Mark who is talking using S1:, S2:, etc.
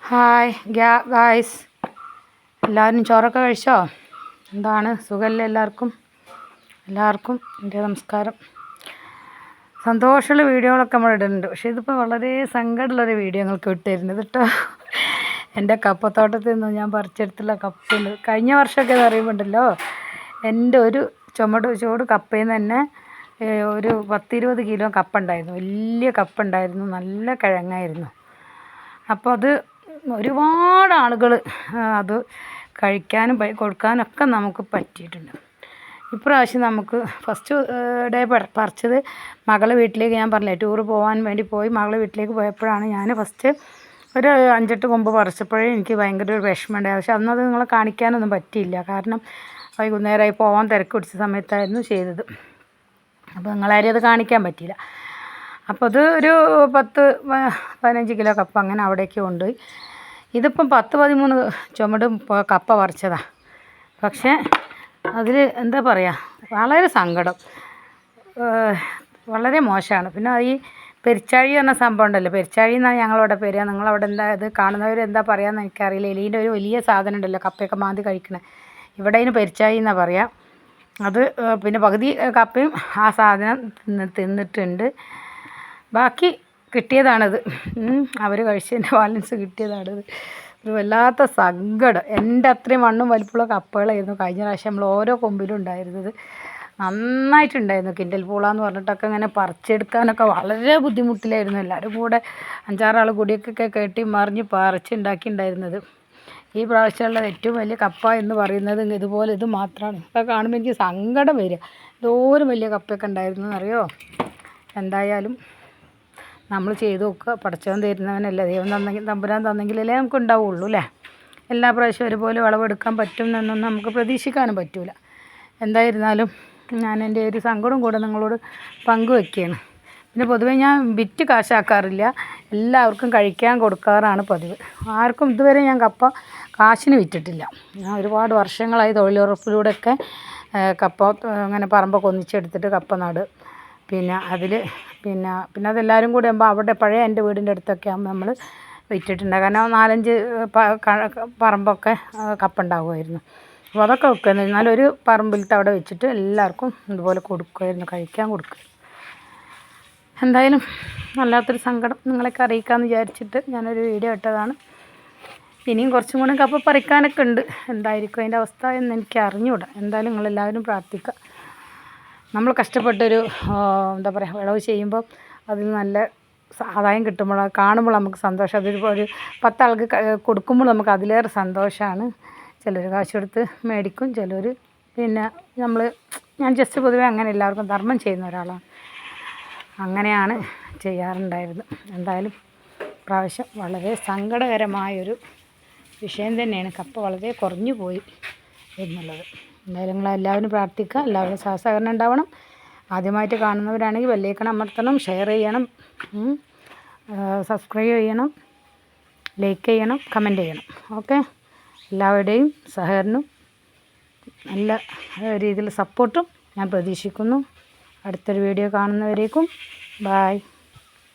S1: Hi guys, എല്ലാവരും ചോറൊക്കെ കഴിച്ചോ? എന്താണ് സുഖമല്ലേ എല്ലാവർക്കും എൻ്റെ നമസ്കാരം. സന്തോഷമുള്ള വീഡിയോകളൊക്കെ നമ്മൾ ഇടുന്നുണ്ട്. പക്ഷേ ഇതിപ്പോൾ വളരെ സങ്കടമുള്ളൊരു വീഡിയോ ഞങ്ങൾക്ക് ഇട്ടിരുന്നത് കേട്ടോ. എൻ്റെ കപ്പത്തോട്ടത്തിൽ നിന്ന് ഞാൻ പറിച്ചെടുത്തുള്ള കപ്പയുണ്ട്. കഴിഞ്ഞ വർഷമൊക്കെ അറിയുമ്പോണ്ടല്ലോ, എൻ്റെ ഒരു ചുവട് കപ്പയിൽ നിന്ന് തന്നെ ഒരു 10-20 കിലോ കപ്പ ഉണ്ടായിരുന്നു. വലിയ കപ്പ ഉണ്ടായിരുന്നു, നല്ല കിഴങ്ങായിരുന്നു. അപ്പോൾ അത് ഒരുപാട് ആളുകൾ അത് കഴിക്കാനും കൊടുക്കാനൊക്കെ നമുക്ക് പറ്റിയിട്ടുണ്ട്. ഇപ്രാവശ്യം നമുക്ക് ഫസ്റ്റ് ഡേ പറിച്ചത് മകളെ വീട്ടിലേക്ക്, ഞാൻ പറഞ്ഞില്ലേ ടൂറ് പോകാൻ വേണ്ടി പോയി മകളെ വീട്ടിലേക്ക് പോയപ്പോഴാണ് ഞാൻ ഫസ്റ്റ് ഒരു 5-8 കൊമ്പ് പറിച്ചപ്പോഴേ എനിക്ക് ഭയങ്കര ഒരു വിഷമമുണ്ടായി. പക്ഷെ അന്നത് നിങ്ങളെ കാണിക്കാനൊന്നും പറ്റിയില്ല, കാരണം വൈകുന്നേരമായി പോകാൻ തിരക്ക് പിടിച്ച സമയത്തായിരുന്നു ചെയ്തത്. അപ്പോൾ നിങ്ങളാരും അത് കാണിക്കാൻ പറ്റിയില്ല. അപ്പോൾ അത് ഒരു 10-15 കിലോ കപ്പ അങ്ങനെ അവിടേക്ക് കൊണ്ടുപോയി. ഇതിപ്പം 10-13 ചുമട് കപ്പ പറിച്ചതാണ്. പക്ഷേ അതിൽ എന്താ പറയുക, വളരെ സങ്കടം, വളരെ മോശമാണ്. പിന്നെ ഈ പെരിച്ചാഴി എന്ന സംഭവം ഉണ്ടല്ലോ, പെരിച്ചാഴി എന്നാണ് ഞങ്ങളവിടെ പേര്. നിങ്ങളവിടെ എന്താ ഇത് കാണുന്നവർ എന്താ പറയുകയെന്ന് എനിക്കറിയില്ല. എലീൻ്റെ ഒരു വലിയ സാധനം ഉണ്ടല്ലോ കപ്പയൊക്കെ മാന്തി കഴിക്കണേ, ഇവിടെ അതിന് പെരിച്ചാഴി എന്നാണ് പറയുക. അത് പിന്നെ പകുതി കപ്പയും ആ സാധനം തിന്നിട്ടുണ്ട്. ബാക്കി കിട്ടിയതാണിത്, അവർ കഴിച്ചതിൻ്റെ ബാലൻസ് കിട്ടിയതാണിത്. ഒരു വല്ലാത്ത സങ്കടം. എൻ്റെ അത്രയും മണ്ണും വലിപ്പമുള്ള കപ്പകളായിരുന്നു കഴിഞ്ഞ പ്രാവശ്യം നമ്മൾ ഓരോ കൊമ്പിലും ഉണ്ടായിരുന്നത്. നന്നായിട്ടുണ്ടായിരുന്നു. കിൻഡൽ പൂളാന്ന് പറഞ്ഞിട്ടൊക്കെ ഇങ്ങനെ പറിച്ചെടുക്കാനൊക്കെ വളരെ ബുദ്ധിമുട്ടിലായിരുന്നു. എല്ലാവരും കൂടെ 5-6 ആൾ കൂടിയൊക്കെ കെട്ടി മറിഞ്ഞ് പറിച്ചുണ്ടാക്കിയിട്ടുണ്ടായിരുന്നത്. ഈ പ്രാവശ്യമുള്ള ഏറ്റവും വലിയ കപ്പ എന്ന് പറയുന്നത് ഇതുപോലെ ഇത് മാത്രമാണ്. അപ്പോൾ കാണുമ്പോൾ എനിക്ക് സങ്കടം വരിക. എന്തോരം വലിയ കപ്പയൊക്കെ ഉണ്ടായിരുന്നു എന്നറിയോ. എന്തായാലും നമ്മൾ ചെയ്ത് നോക്കുക. പടച്ചവൻ തരുന്നവനല്ലേ, ദൈവം തമ്പുരാൻ തന്നെങ്കിലല്ലേ നമുക്ക് ഉണ്ടാവുള്ളൂ അല്ലേ. എല്ലാ പ്രാവശ്യവും ഒരുപോലെ വിളവെടുക്കാൻ പറ്റും എന്നൊന്നും നമുക്ക് പ്രതീക്ഷിക്കാനും പറ്റില്ല. എന്തായിരുന്നാലും ഞാൻ എൻ്റെ ഒരു സങ്കടം കൂടെ നിങ്ങളോട് പങ്കുവയ്ക്കുകയാണ്. പിന്നെ പൊതുവേ ഞാൻ വിറ്റ് കാശാക്കാറില്ല, എല്ലാവർക്കും കഴിക്കാൻ കൊടുക്കാറാണ് പതിവ്. ആർക്കും ഇതുവരെ ഞാൻ കപ്പ കാശിന് വിറ്റിട്ടില്ല. ഞാൻ ഒരുപാട് വർഷങ്ങളായി തൊഴിലുറപ്പിലൂടെയൊക്കെ കപ്പ അങ്ങനെ പറമ്പൊക്കെ ഒന്നിച്ചെടുത്തിട്ട് കപ്പ നടും. പിന്നെ അതെല്ലാവരും കൂടി ആകുമ്പോൾ അവിടെ പഴയ എൻ്റെ വീടിൻ്റെ അടുത്തൊക്കെ ആകുമ്പോൾ നമ്മൾ വിറ്റിട്ടുണ്ട്. കാരണം 4-5 പറമ്പൊക്കെ കപ്പ ഉണ്ടാകുമായിരുന്നു. അപ്പോൾ അതൊക്കെ വെക്കുന്നു. എന്നാലും ഒരു പറമ്പിലത്തെ അവിടെ വെച്ചിട്ട് എല്ലാവർക്കും ഇതുപോലെ കൊടുക്കുമായിരുന്നു, കഴിക്കാൻ കൊടുക്കും. എന്തായാലും വല്ലാത്തൊരു സങ്കടം നിങ്ങളൊക്കെ അറിയിക്കാമെന്ന് വിചാരിച്ചിട്ട് ഞാനൊരു വീഡിയോ ഇട്ടതാണ്. ഇനിയും കുറച്ചും കൂടെ കപ്പ പറിക്കാനൊക്കെ ഉണ്ട്. എന്തായിരിക്കും അതിൻ്റെ അവസ്ഥ എന്ന് എനിക്ക് അറിഞ്ഞുകൂടാ. എന്തായാലും നിങ്ങളെല്ലാവരും പ്രാർത്ഥിക്കുക. നമ്മൾ കഷ്ടപ്പെട്ടൊരു എന്താ പറയുക വിളവ് ചെയ്യുമ്പോൾ അതിൽ നല്ല ആദായം കിട്ടുമ്പോൾ കാണുമ്പോൾ നമുക്ക് സന്തോഷം. അതൊരു 10 ആൾക്ക് കൊടുക്കുമ്പോൾ നമുക്ക് അതിലേറെ സന്തോഷമാണ്. ചിലർ കാശ് കൊടുത്ത് മേടിക്കും, ചിലർ പിന്നെ ഞാൻ ജസ്റ്റ് പൊതുവെ അങ്ങനെ എല്ലാവർക്കും ധർമ്മം ചെയ്യുന്ന ഒരാളാണ്, അങ്ങനെയാണ് ചെയ്യാറുണ്ടായിരുന്നത്. എന്തായാലും പ്രാവശ്യം വളരെ സങ്കടകരമായൊരു വിഷയം തന്നെയാണ്. കപ്പ വളരെ കുറഞ്ഞു പോയി എന്നുള്ളത്. എന്തായാലും നിങ്ങളെല്ലാവരും പ്രാർത്ഥിക്കുക, എല്ലാവരും സഹകരണം ഉണ്ടാവണം. ആദ്യമായിട്ട് കാണുന്നവരാണെങ്കിൽ ബെല്ലൈക്കൺ അമർത്തണം, ഷെയർ ചെയ്യണം, സബ്സ്ക്രൈബ് ചെയ്യണം, ലൈക്ക് ചെയ്യണം, കമൻറ്റ് ചെയ്യണം. ഓക്കെ, എല്ലാവരുടെയും സഹകരണം നല്ല രീതിയിൽ സപ്പോർട്ടും ഞാൻ പ്രതീക്ഷിക്കുന്നു. അടുത്തൊരു വീഡിയോ കാണുന്നവരേക്കും ബായ്.